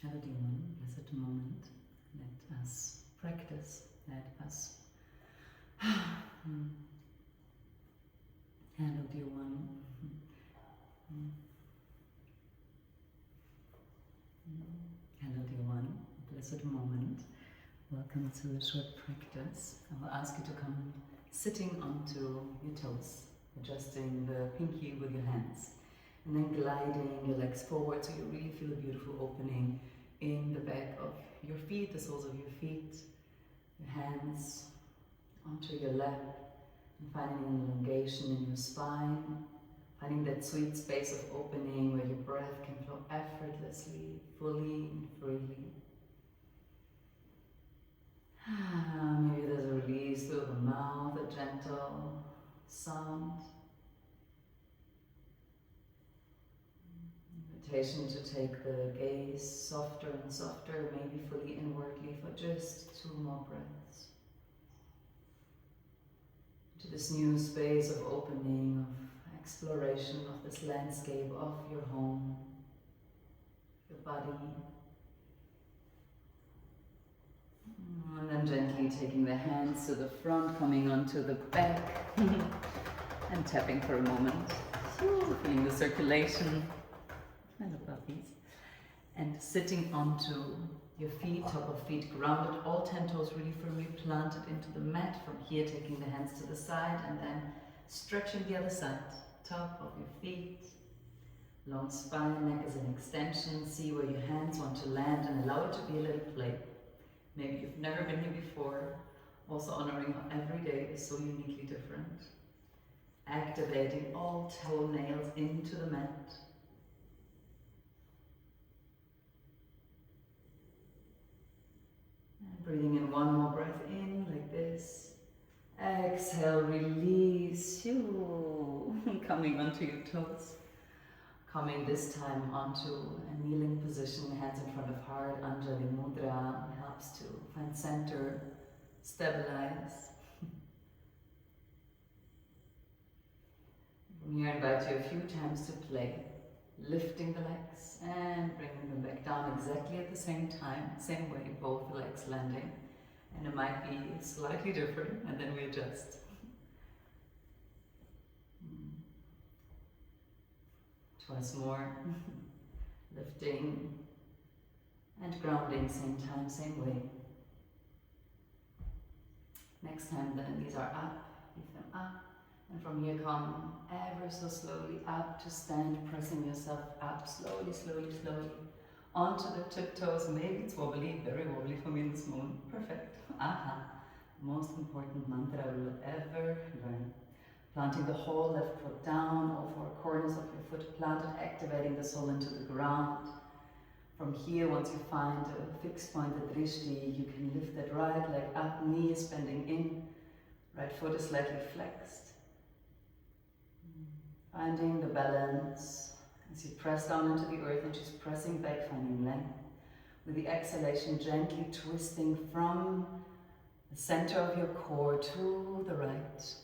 Hello dear one, blessed moment. Let us practice, let us hello dear one. Hello dear one, blessed moment. Welcome to a short practice. I will ask you to come sitting onto your toes, adjusting the pinky with your hands, and then gliding your legs forward so you really feel a beautiful opening in the back of your feet, the soles of your feet, your hands onto your lap, and finding an elongation in your spine, finding that sweet space of opening where your breath can flow effortlessly, fully and freely. Maybe there's a release through the mouth, a gentle sound. Invitation to take the gaze softer and softer, maybe fully inwardly for just 2 more breaths. To this new space of opening, of exploration of this landscape of your home, your body. And then gently taking the hands to the front, coming onto the back and tapping for a moment. So feeling the circulation. Hello puppies. And sitting onto your feet, top of feet grounded, all 10 toes really firmly planted into the mat. From here, taking the hands to the side and then stretching the other side. Top of your feet, long spine, neck is an extension. See where your hands want to land and allow it to be a little play. Maybe you've never been here before, also honoring how every day is so uniquely different. Activating all toenails into the mat. And breathing in 1 more breath in, like this. Exhale, release, coming onto your toes. Coming this time onto a kneeling position, hands in front of heart, Anjali Mudra, helps to find center, stabilize. From here, I invite you a few times to play, lifting the legs and bringing them back down exactly at the same time, same way, both legs landing. And it might be slightly different, and then we adjust. Twice more. Lifting and grounding, same time, same way. Next time the knees are up, leave them up. And from here come ever so slowly up to stand, pressing yourself up slowly, slowly, slowly. Onto the tiptoes, maybe it's wobbly, very wobbly for me in this moment. Perfect. Aha. Most important mantra we will ever learn. Planting the whole left foot down, all 4 corners of your foot planted, activating the sole into the ground. From here, once you find a fixed point, the drishti, you can lift that right leg up, knee is bending in, right foot is slightly flexed. Finding the balance as you press down into the earth and just pressing back, finding length. With the exhalation, gently twisting from the center of your core to the right.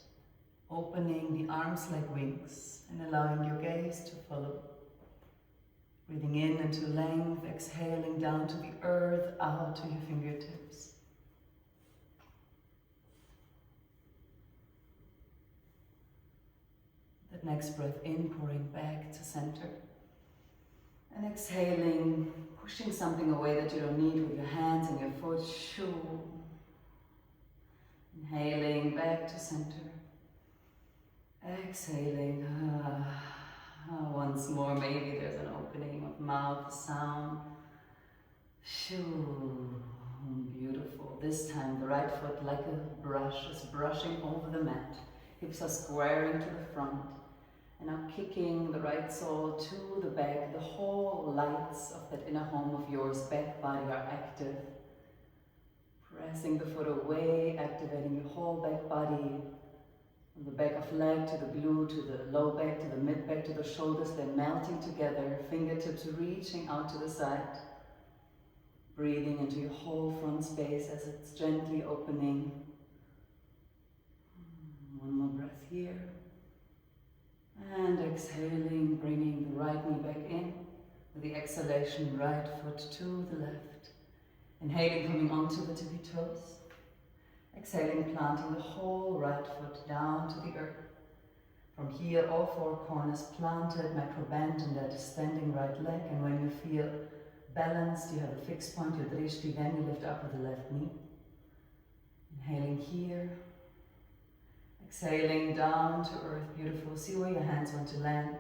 Opening the arms like wings and allowing your gaze to follow. Breathing in into length, exhaling down to the earth, out to your fingertips. That next breath in, pouring back to center. And exhaling, pushing something away that you don't need with your hands and your foot. Inhaling back to center. Exhaling, once more, maybe there's an opening of mouth, sound. Beautiful. This time the right foot, like a brush, is brushing over the mat. Hips are squaring to the front. And now kicking the right sole to the back. The whole lights of that inner home of yours, back body, are active. Pressing the foot away, activating your whole back body. From the back of leg to the glute, to the low back, to the mid back, to the shoulders, they're melting together, fingertips reaching out to the side. Breathing into your whole front space as it's gently opening. 1 more breath here. And exhaling, bringing the right knee back in, With the exhalation, right foot to the left. Inhaling, coming onto the tippy toes. Exhaling, planting the whole right foot down to the earth. From here, all four corners planted, macro bend in that standing right leg. And when you feel balanced, you have a fixed point, your drishti, then you lift up with the left knee. Inhaling here. Exhaling down to earth, beautiful. See where your hands want to land.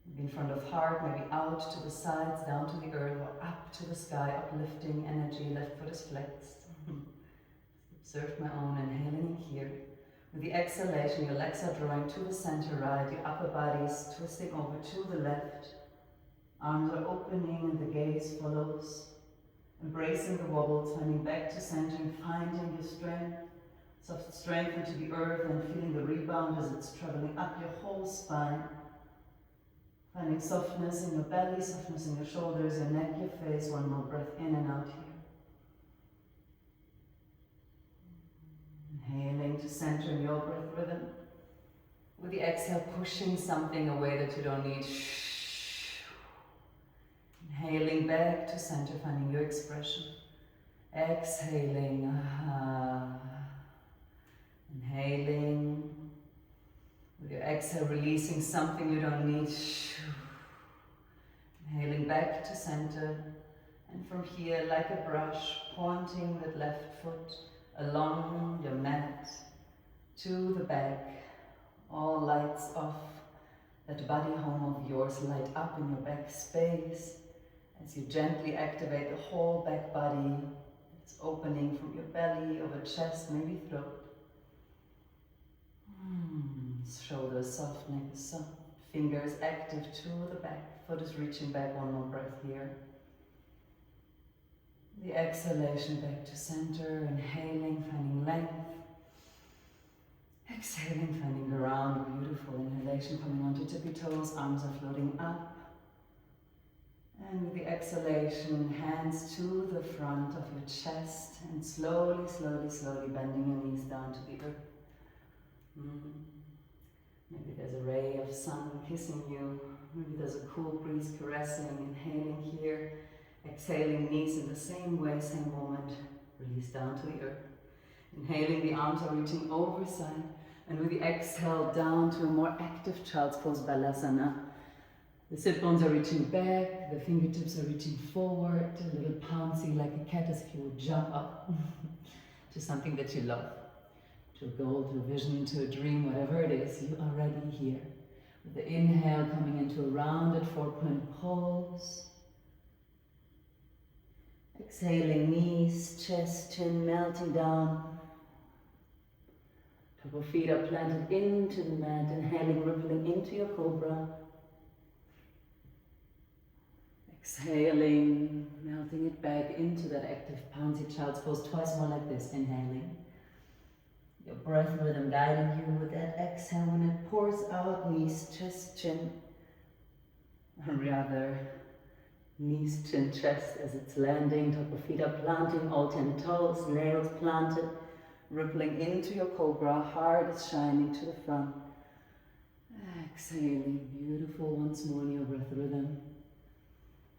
Maybe in front of heart, maybe out to the sides, down to the earth, or up to the sky, uplifting energy. Left foot is flexed. Observe my own, inhaling here. With the exhalation, your legs are drawing to the center right, your upper body is twisting over to the left. Arms are opening and the gaze follows. Embracing the wobbles, finding back to center and finding your strength. Soft strength into the earth and feeling the rebound as it's traveling up your whole spine. Finding softness in your belly, softness in your shoulders, your neck, your face. One more breath in and out here. Inhaling to center in your breath rhythm. With the exhale, pushing something away that you don't need. Inhaling back to center, finding your expression. Exhaling. Inhaling. With your exhale, releasing something you don't need. Inhaling back to center. And from here, like a brush, pointing that left foot along your mat to the back. All lights off. That body home of yours light up in your back space as you gently activate the whole back body. It's opening from your belly, over chest, maybe throat. Shoulders soft, neck is soft. Fingers active to the back. Foot is reaching back. One more breath here. The exhalation back to center. Inhaling, finding length. Exhaling, finding the round, beautiful inhalation coming onto tippy toes. Arms are floating up. And with the exhalation, hands to the front of your chest. And slowly, slowly, slowly bending your knees down to the earth. Maybe there's a ray of sun kissing you. Maybe there's a cool breeze caressing. Inhaling here. Exhaling, knees in the same way, same moment. Release down to the earth. Inhaling, the arms are reaching overside. And with the exhale, down to a more active child's pose, Balasana. The sit bones are reaching back. The fingertips are reaching forward. A little pouncy like a cat as if you would jump up to something that you love. To a goal, to a vision, to a dream, whatever it is, you are ready here. With the inhale coming into a rounded 4-point pose. Exhaling, knees, chest, chin melting down. Top of feet are planted into the mat. Inhaling, rippling into your cobra. Exhaling, melting it back into that active pouncy child's pose. Twice more like this. Inhaling. Your breath rhythm guiding you with that exhale when it pours out, knees, chest, chin. Or rather, knees, chin, chest as it's landing. Top of feet are planting, all 10 toes, nails planted, rippling into your cobra. Heart is shining to the front. Exhaling, beautiful once more in your breath rhythm.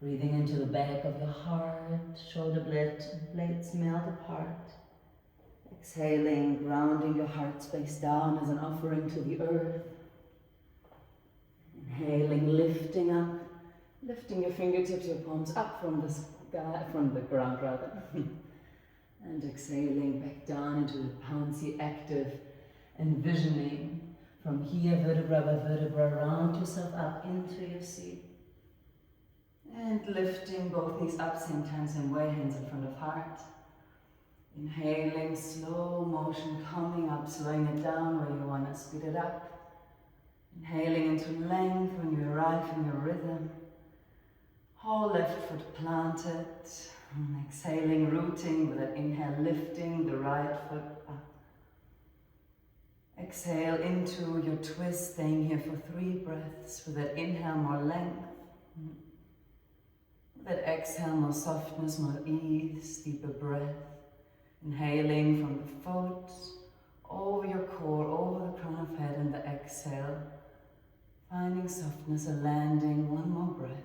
Breathing into the back of your heart, shoulder blades melt apart. Exhaling, grounding your heart space down as an offering to the earth. Inhaling, lifting up, lifting your fingertips, your palms up from the sky, from the ground rather. And exhaling back down into the pouncy, active, envisioning from here, vertebra by vertebra, round yourself up into your seat. And lifting both knees up, same time, same way, hands in front of heart. Inhaling, slow motion coming up, slowing it down where you want to speed it up. Inhaling into length when you arrive in your rhythm. Whole left foot planted. Exhaling, rooting with that inhale, lifting the right foot up. Exhale into your twist, staying here for 3 breaths. With that inhale, more length. With that exhale, more softness, more ease, deeper breath. Inhaling from the foot, over your core, over the crown of head, and the exhale. Finding softness, a landing, one more breath.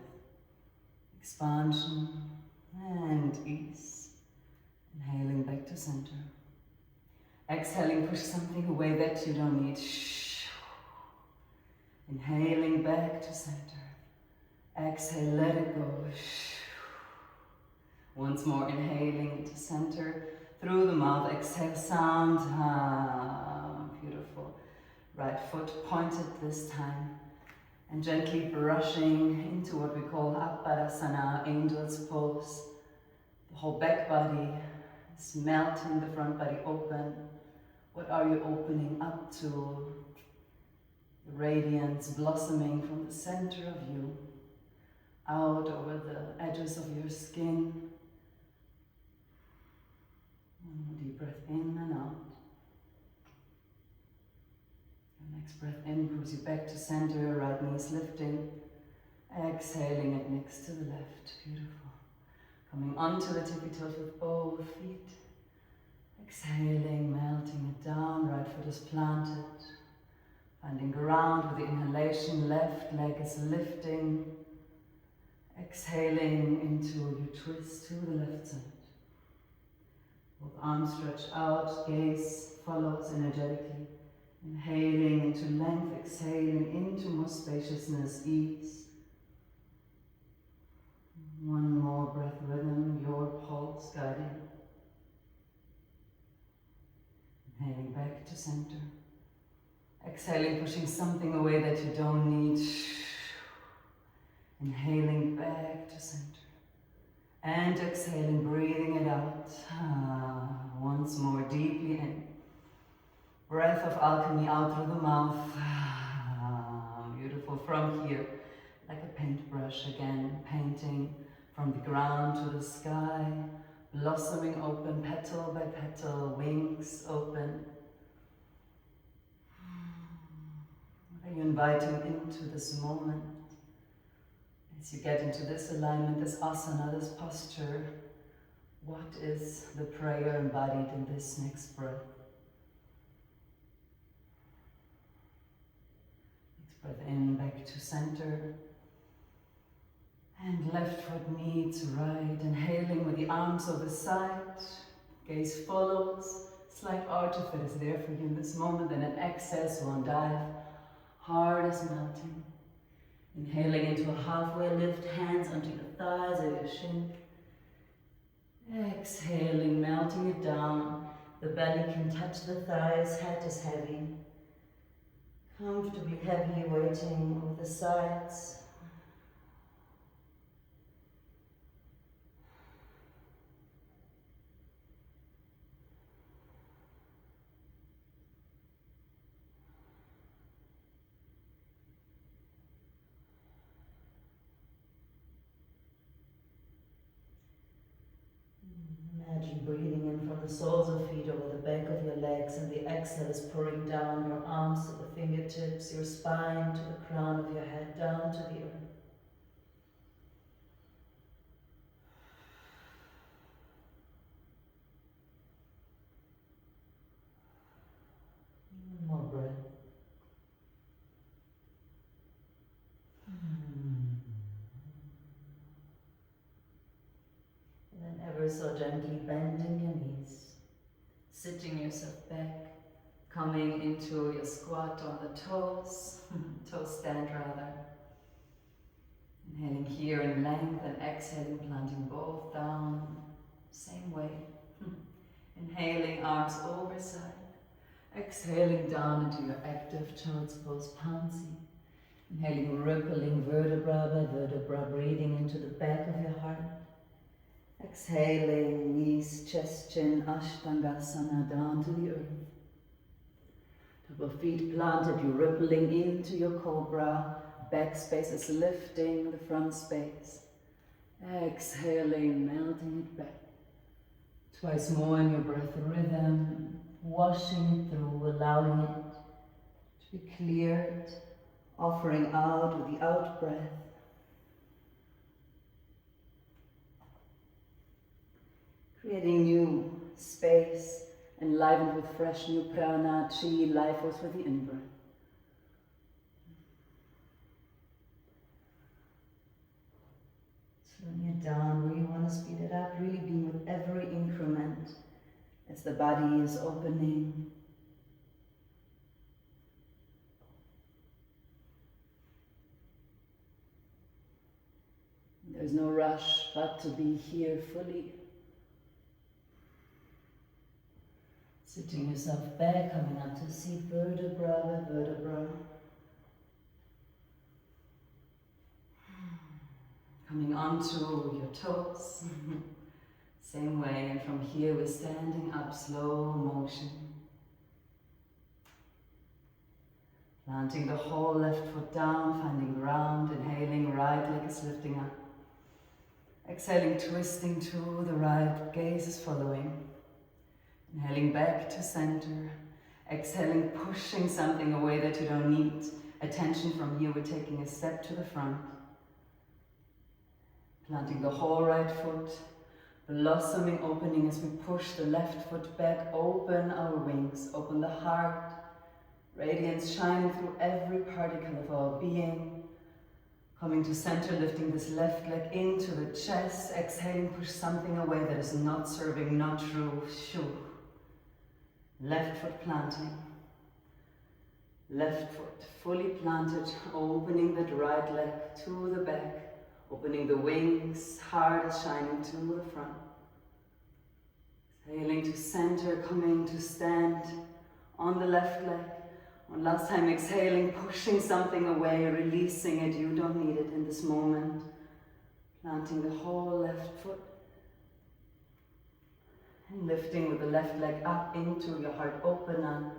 expansion and ease. Inhaling back to center. Exhaling, push something away that you don't need. Inhaling back to center. Exhale, let it go. Once more, inhaling to center. Through the mouth, exhale, sound. Beautiful. Right foot pointed this time. And gently brushing into what we call Aparasana, angel's pose. The whole back body is melting, the front body open. What are you opening up to? The radiance blossoming from the center of you, out over the edges of your skin. One more deep breath in and out. Your next breath in pulls you back to center, right knee is lifting. Exhaling it next to the left. Beautiful. Coming onto the tippy toes with both feet. Exhaling, melting it down, right foot is planted. Finding ground with the inhalation, left leg is lifting. Exhaling into your twist to the left side. Both arms stretched out, gaze follows energetically. Inhaling into length, exhaling into more spaciousness, ease. One more breath rhythm, your pulse guiding. Inhaling back to center. Exhaling, pushing something away that you don't need. Inhaling back to center. And exhaling, breathing it out. Once more, deeply in. Breath of alchemy out through the mouth. Beautiful. From here, like a paintbrush again, painting from the ground to the sky. Blossoming open, petal by petal, wings open. What are you inviting into this moment? As you get into this alignment, this asana, this posture, what is the prayer embodied in this next breath? Next breath in, back to center. And left foot meets right, inhaling with the arms over side, gaze follows, slight arch if it is there for you in this moment, and an exhale, swan dive, heart is melting. Inhaling into a halfway lift, hands onto your thighs or your shin. Exhaling, melting it down, the belly can touch the thighs, head is heavy. Comfortably heavy, weighting over the sides. Imagine breathing in from the soles of feet over the back of your legs, and the exhale is pouring down your arms to the fingertips, your spine to the crown of your head, down to the earth. One more breath. And then ever so gently bending your knees, sitting yourself back, coming into your squat on the toes, toe stand rather. Inhaling here in length and exhaling, planting both down, same way. Inhaling, arms over side. Exhaling down into your active child's pose, Pansi. Inhaling, rippling vertebra by vertebra, breathing into the back of your heart. Exhaling, knees, chest, chin, Ashtangasana, down to the earth. Top of feet planted, you rippling into your cobra. Back space is lifting the front space. Exhaling, melting it back. Twice more in your breath rhythm, washing it through, allowing it to be cleared, offering out with the out breath. Creating new space, enlivened with fresh new prana, chi, life force with the in-breath. Slowing it down where you want to speed it up, really being with every increment as the body is opening. There's no rush, but to be here fully. Sitting yourself back, coming up to seat, vertebra by vertebra. Coming onto your toes. Same way, and from here we're standing up, slow motion. Planting the whole left foot down, finding ground, inhaling, right leg is lifting up. Exhaling, twisting to the right, gaze is following. Inhaling back to center. Exhaling, pushing something away that you don't need. Attention from here, we're taking a step to the front. Planting the whole right foot. Blossoming, opening as we push the left foot back. Open our wings, open the heart. Radiance shining through every particle of our being. Coming to center, lifting this left leg into the chest. Exhaling, push something away that is not serving, not true. Shoo. Left foot planting. Left foot fully planted, opening that right leg to the back. Opening the wings, heart is shining to the front. Exhaling to center, coming to stand on the left leg. One last time, exhaling, pushing something away, releasing it. You don't need it in this moment. Planting the whole left foot. And lifting with the left leg up into your heart opener.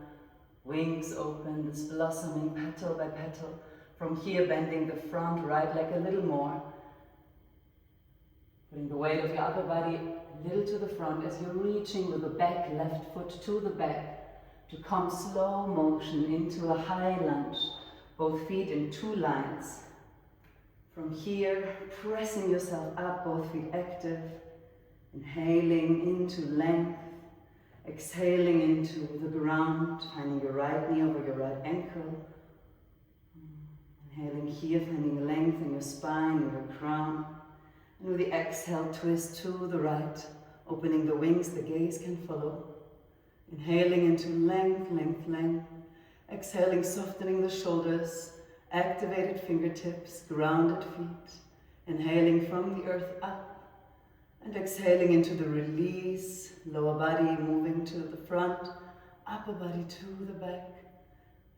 Wings open, this blossoming petal by petal. From here, bending the front right leg a little more. Putting the weight of your upper body a little to the front as you're reaching with the back left foot to the back. To come slow motion into a high lunge, both feet in two lines. From here, pressing yourself up, both feet active, inhaling into length, exhaling into the ground, finding your right knee over your right ankle. Inhaling here, finding length in your spine and your crown. And with the exhale, twist to the right, opening the wings, the gaze can follow. Inhaling into length, length, length. Exhaling, softening the shoulders, activated fingertips, grounded feet. Inhaling from the earth up. And exhaling into the release, lower body moving to the front, upper body to the back.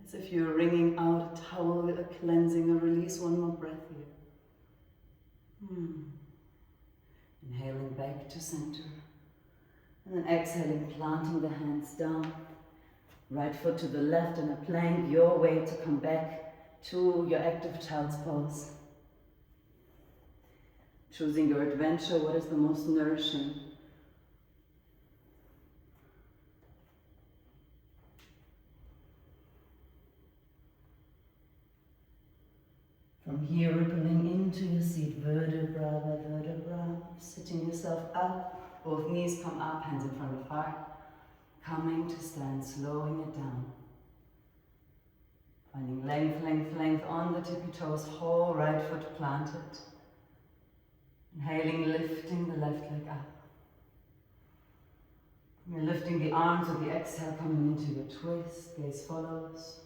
As if you're wringing out a towel, a cleansing, a release. One more breath here. Inhaling back to center. And then exhaling, planting the hands down. Right foot to the left in a plank, your way to come back to your active child's pose. Choosing your adventure, what is the most nourishing? From here, rippling into your seat, vertebra by vertebra, sitting yourself up. Both knees come up, hands in front of heart. Coming to stand, slowing it down. Finding length, length, length on the tippy toes, whole right foot planted. Inhaling, lifting the left leg up. You're lifting the arms with the exhale, coming into your twist, gaze follows.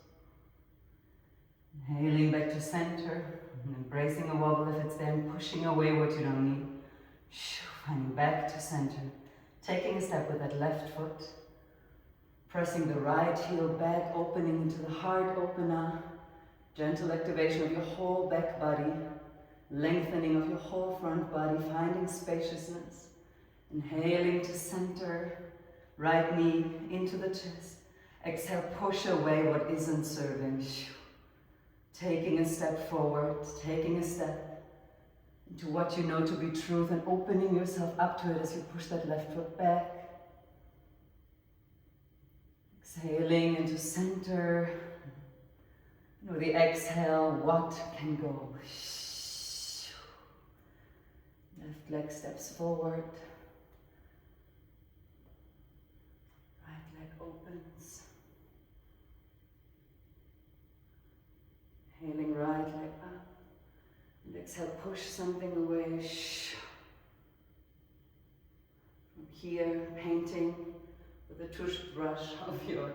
Inhaling back to center, and embracing a wobble if it's there, and pushing away what you don't need. Finding back to center, taking a step with that left foot, pressing the right heel back, opening into the heart opener, gentle activation of your whole back body, lengthening of your whole front body, finding spaciousness, inhaling to center, right knee into the chest, exhale, push away what isn't serving, taking a step forward, taking a step into what you know to be truth and opening yourself up to it as you push that left foot back. Exhaling into center. And with the exhale, what can go? Left leg steps forward. Right leg opens. Inhaling right leg up. And exhale, push something away. Here, painting with a brush of your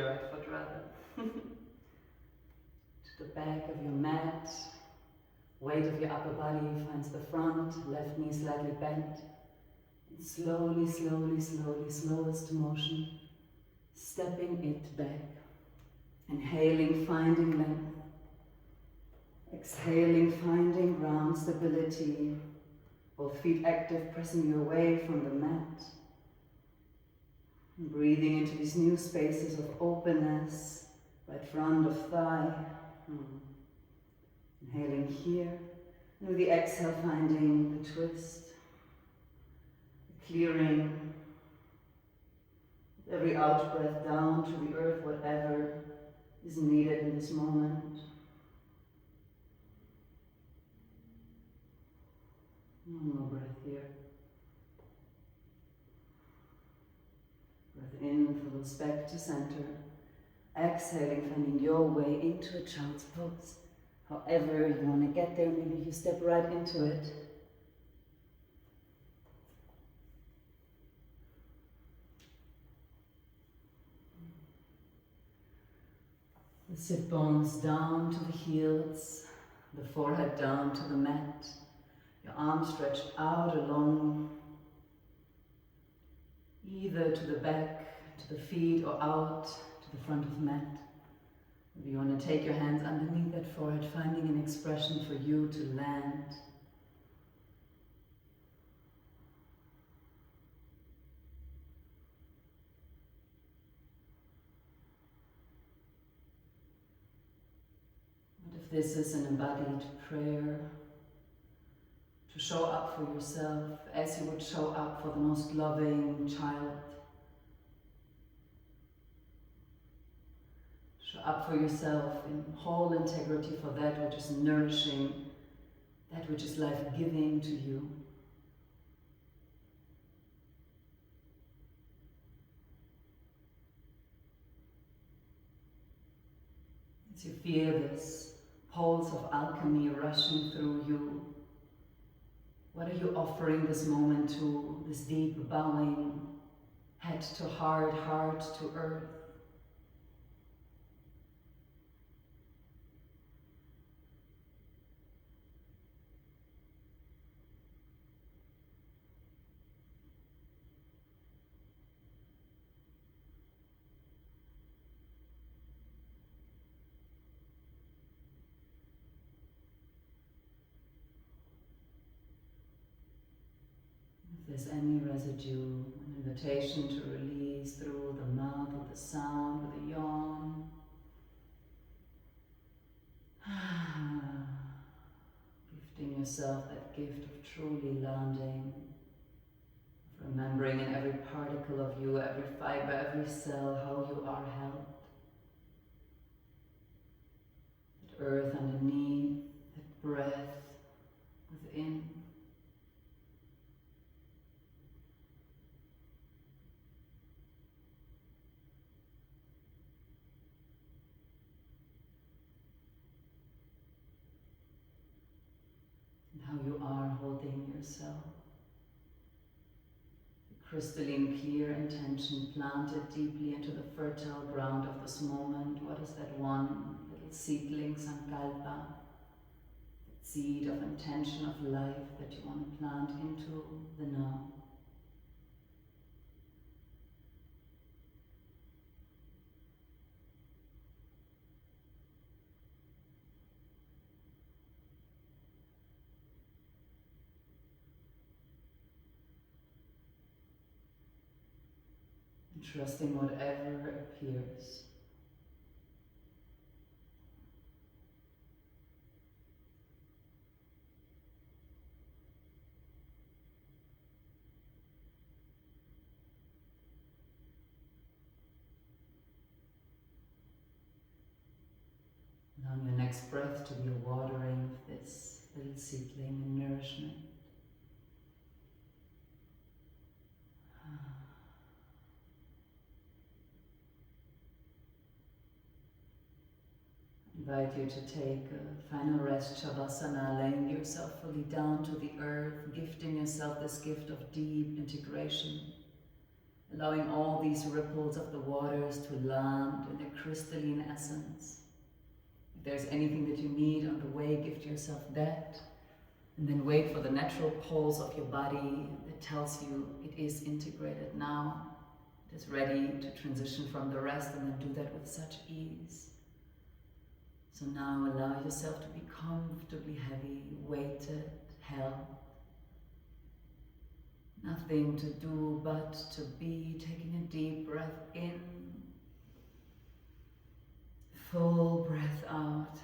right foot rather. To the back of your mat, weight of your upper body finds the front, left knee slightly bent. And slowly, slowly, slowly, slowest motion, stepping it back. Inhaling, finding length. Exhaling, finding ground stability. Both feet active, pressing you away from the mat. And breathing into these new spaces of openness, right front of thigh. Inhaling here. And with the exhale, finding the twist. Clearing. Every out breath down to the earth, whatever is needed in this moment. One more breath here. Breath in, flows back to center. Exhaling, finding your way into a child's pose. However you want to get there, maybe you step right into it. The sit bones down to the heels, the forehead down to the mat, your arms stretched out along, either to the back, to the feet, or out to the front of the mat. Maybe you want to take your hands underneath that forehead, finding an expression for you to land. If this is an embodied prayer, to show up for yourself as you would show up for the most loving child. Show up for yourself in whole integrity for that which is nourishing, that which is life-giving to you. As you feel this pulse of alchemy rushing through you, what are you offering this moment to, this deep bowing, head to heart, heart to earth? If there's any residue, an invitation to release through the mouth with a sound, with a yawn. Gifting yourself that gift of truly landing, of remembering in every particle of you, every fiber, every cell, how you are held. That earth underneath, that breath within. How you are holding yourself. The crystalline clear intention planted deeply into the fertile ground of this moment. What is that one little seedling, sankalpa? That seed of intention of life that you want to plant into the now. Trusting whatever appears. Allowing your next breath to be a watering of this little seedling and nourishment. invite you to take a final rest, Shavasana, laying yourself fully down to the earth, gifting yourself this gift of deep integration, allowing all these ripples of the waters to land in their crystalline essence. If there's anything that you need on the way, gift yourself that, and then wait for the natural pulse of your body that tells you it is integrated now. It is ready to transition from the rest, and then do that with such ease. So now allow yourself to be comfortably heavy, weighted, held. Nothing to do but to be, taking a deep breath in, full breath out.